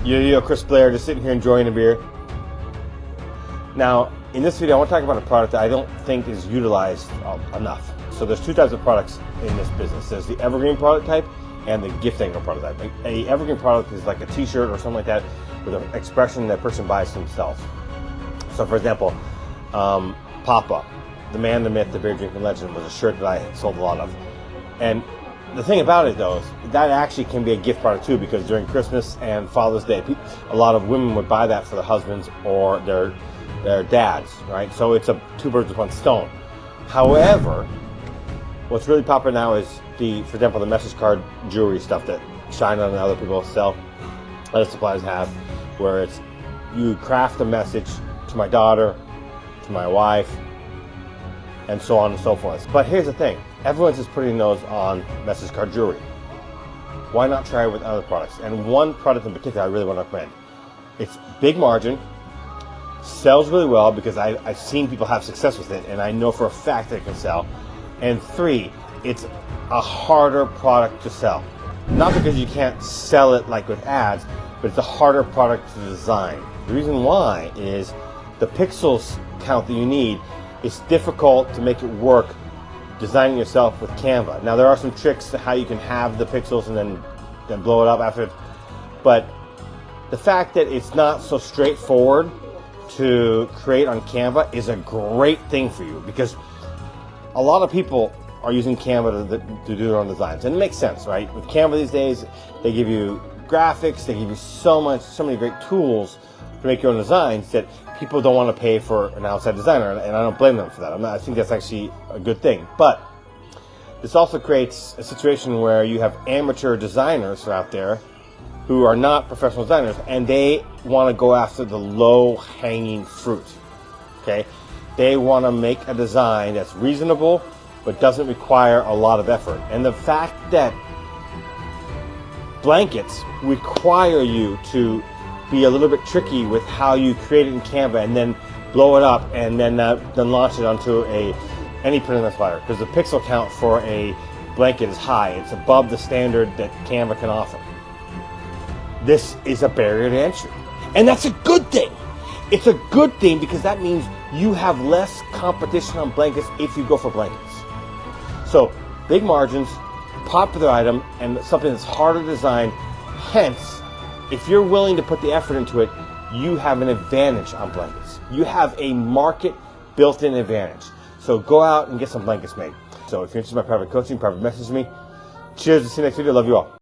Yo, Chris Blair, just sitting here enjoying a beer. Now, in this video, I want to talk about a product that I don't think is utilized enough. So there's two types of products in this business. There's the Evergreen product type and the gift angle product type. A Evergreen product is like a t-shirt or something like that with an expression that person buys themselves. So for example, Papa, the man, the myth, the beer drinking legend, was a shirt that I sold a lot of. And the thing about it though is that actually can be a gift product too, because during Christmas and Father's Day, a lot of women would buy that for their husbands or their dads, right? So it's a two birds with one stone. However, what's really popular now is for example, the message card jewelry stuff that China and other people sell, other suppliers have, where it's you craft a message to my daughter, to my wife, and so on and so forth. But here's the thing, everyone's just putting those on message card jewelry. Why not try it with other products? And one product in particular I really want to recommend. It's big margin, sells really well because I've seen people have success with it, and I know for a fact that it can sell. And three, it's a harder product to sell. Not because you can't sell it like with ads, but it's a harder product to design. The reason why is the pixels count that you need. It's difficult to make it work designing yourself with Canva. Now there are some tricks to how you can have the pixels and then blow it up after it. But the fact that it's not so straightforward to create on Canva is a great thing for you, because a lot of people are using Canva to do their own designs. And it makes sense, right? With Canva these days, they give you graphics, they give you so many great tools to make your own designs that people don't want to pay for an outside designer, and I don't blame them for that. I think that's actually a good thing. But this also creates a situation where you have amateur designers out there who are not professional designers, and they want to go after the low-hanging fruit, okay? They want to make a design that's reasonable but doesn't require a lot of effort. And the fact that blankets require you to be a little bit tricky with how you create it in Canva and then blow it up and then launch it onto any printing supplier, because the pixel count for a blanket is high. It's above the standard that Canva can offer. This is a barrier to entry, and that's a good thing. It's a good thing because that means you have less competition on blankets if you go for blankets. So big margins, popular item, and something that's harder to design. Hence, if you're willing to put the effort into it, you have an advantage on blankets. You have a market built-in advantage. So go out and get some blankets made. So if you're interested in my private coaching, private message me. Cheers, to see you next video. Love you all.